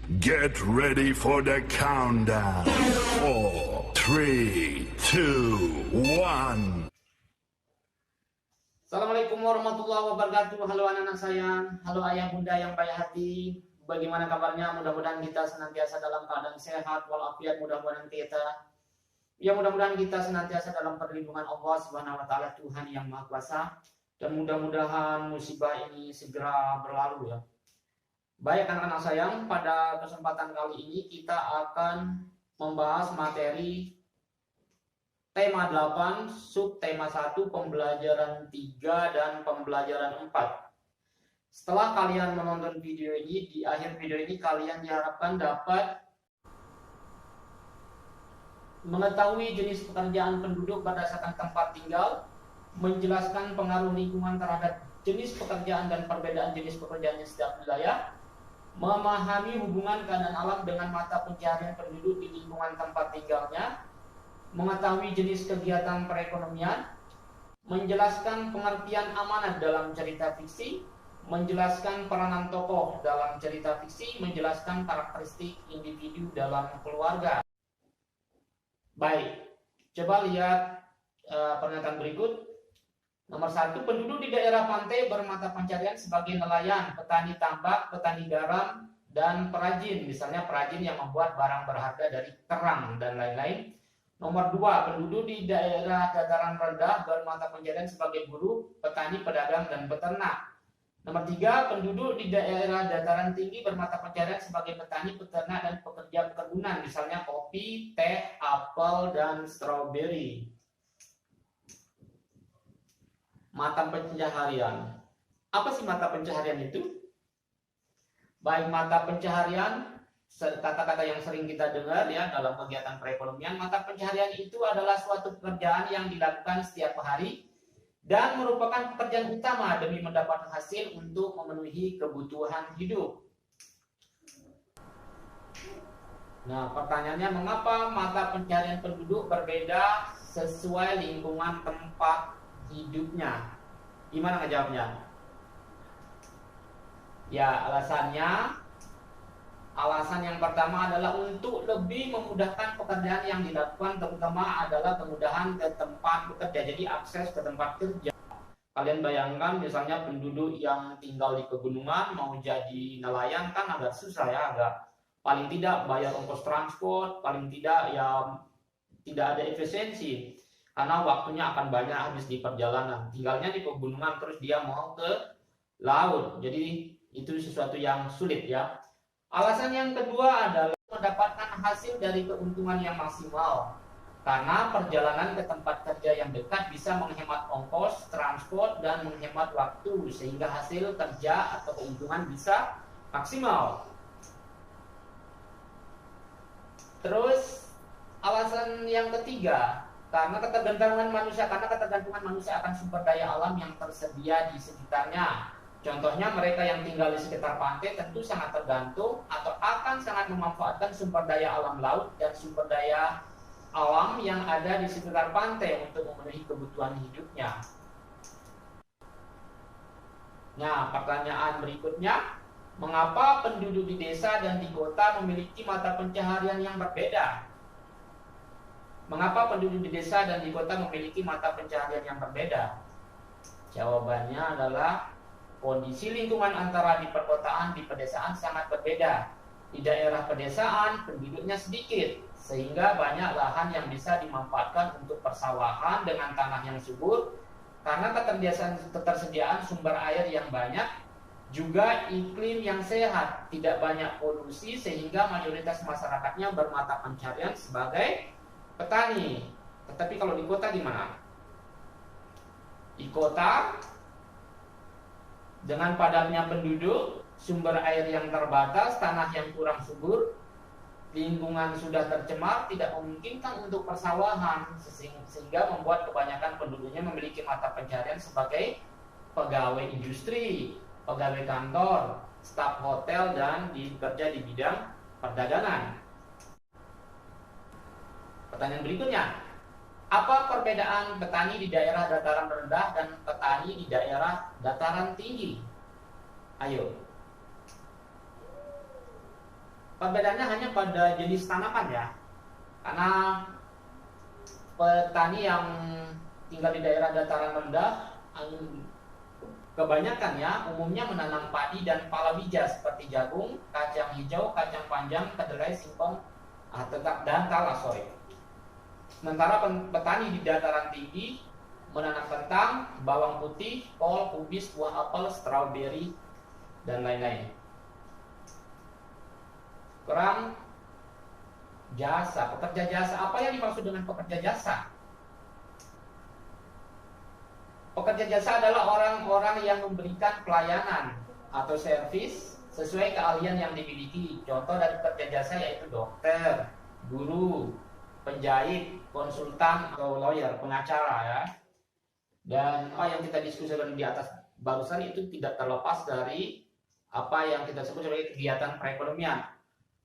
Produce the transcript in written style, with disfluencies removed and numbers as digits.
Get ready for the countdown. 4, 3, 2, 1. Assalamualaikum warahmatullahi wabarakatuh. Halo anak-anak sayang, halo ayah bunda yang baik hati. Bagaimana kabarnya? Mudah-mudahan kita senantiasa dalam keadaan sehat walafiat. Mudah-mudahan kita senantiasa dalam perlindungan Allah Subhanahu wa taala, Tuhan yang Maha Kuasa, dan mudah-mudahan musibah ini segera berlalu ya. Baik anak-anak sayang, pada kesempatan kali ini kita akan membahas materi tema 8, subtema 1, pembelajaran 3 dan pembelajaran 4. Setelah kalian menonton video ini, di akhir video ini kalian diharapkan dapat mengetahui jenis pekerjaan penduduk berdasarkan tempat tinggal, menjelaskan pengaruh lingkungan terhadap jenis pekerjaan dan perbedaan jenis pekerjaan di setiap wilayah, memahami hubungan keadaan alam dengan mata pencaharian penduduk di lingkungan tempat tinggalnya, mengetahui jenis kegiatan perekonomian, menjelaskan pengertian amanah dalam cerita fiksi, menjelaskan peranan tokoh dalam cerita fiksi, menjelaskan karakteristik individu dalam keluarga. Baik, coba lihat pernyataan berikut. Nomor 1, penduduk di daerah pantai bermata pencaharian sebagai nelayan, petani tambak, petani garam, dan perajin. Misalnya perajin yang membuat barang berharga dari kerang dan lain-lain. Nomor 2, penduduk di daerah dataran rendah bermata pencaharian sebagai buruh, petani, pedagang, dan peternak. Nomor 3, penduduk di daerah dataran tinggi bermata pencaharian sebagai petani, peternak, dan pekerja perkebunan. Misalnya kopi, teh, apel, dan stroberi. Mata pencaharian. Apa sih mata pencaharian itu? Baik, mata pencaharian, kata-kata yang sering kita dengar ya dalam kegiatan perekonomian. Mata pencaharian itu adalah suatu pekerjaan yang dilakukan setiap hari dan merupakan pekerjaan utama demi mendapat hasil untuk memenuhi kebutuhan hidup. Nah, pertanyaannya, mengapa mata pencaharian penduduk berbeda sesuai lingkungan tempat hidupnya? Gimana ngejawabnya? Ya, alasan yang pertama adalah untuk lebih memudahkan pekerjaan yang dilakukan, terutama adalah kemudahan ke tempat bekerja, jadi akses ke tempat kerja. Kalian bayangkan misalnya penduduk yang tinggal di pegunungan mau jadi nelayan kan agak susah ya, paling tidak bayar ongkos transport, paling tidak ya tidak ada efisiensi. Karena waktunya akan banyak habis di perjalanan. Tinggalnya di pegunungan terus dia mau ke laut. Jadi itu sesuatu yang sulit ya. Alasan yang kedua adalah mendapatkan hasil dari keuntungan yang maksimal. Karena perjalanan ke tempat kerja yang dekat bisa menghemat ongkos transport dan menghemat waktu, sehingga hasil kerja atau keuntungan bisa maksimal. Terus alasan yang ketiga, karena ketergantungan manusia akan sumber daya alam yang tersedia di sekitarnya. Contohnya mereka yang tinggal di sekitar pantai tentu sangat tergantung atau akan sangat memanfaatkan sumber daya alam laut dan sumber daya alam yang ada di sekitar pantai untuk memenuhi kebutuhan hidupnya. Nah, pertanyaan berikutnya, mengapa penduduk di desa dan di kota memiliki mata pencaharian yang berbeda? Mengapa penduduk di desa dan di kota memiliki mata pencaharian yang berbeda? Jawabannya adalah kondisi lingkungan antara di perkotaan di pedesaan sangat berbeda. Di daerah pedesaan penduduknya sedikit, sehingga banyak lahan yang bisa dimanfaatkan untuk persawahan dengan tanah yang subur. Karena ketersediaan sumber air yang banyak, juga iklim yang sehat, tidak banyak polusi, sehingga mayoritas masyarakatnya bermata pencaharian sebagai petani. Tetapi kalau di kota gimana? Di kota dengan padatnya penduduk, sumber air yang terbatas, tanah yang kurang subur, lingkungan sudah tercemar, tidak memungkinkan untuk persawahan, sehingga membuat kebanyakan penduduknya memiliki mata pencaharian sebagai pegawai industri, pegawai kantor, staf hotel, dan bekerja di bidang perdagangan. Pertanyaan berikutnya, apa perbedaan petani di daerah dataran rendah dan petani di daerah dataran tinggi? Ayo. Perbedaannya hanya pada jenis tanaman ya. Karena petani yang tinggal di daerah dataran rendah kebanyakan ya umumnya menanam padi dan palawija seperti jagung, kacang hijau, kacang panjang, kedelai, singkong, dan talas. Sementara petani di dataran tinggi menanam kentang, bawang putih, kol, kubis, buah apel, stroberi, dan lain-lain. Pekerja jasa. Apa yang dimaksud dengan pekerja jasa? Pekerja jasa adalah orang-orang yang memberikan pelayanan atau servis sesuai keahlian yang dimiliki. Contoh dari pekerja jasa yaitu dokter, guru, penjahit, konsultan, atau lawyer, pengacara ya. Dan apa yang kita diskusikan di atas barusan itu tidak terlepas dari apa yang kita sebut sebagai kegiatan perekonomian.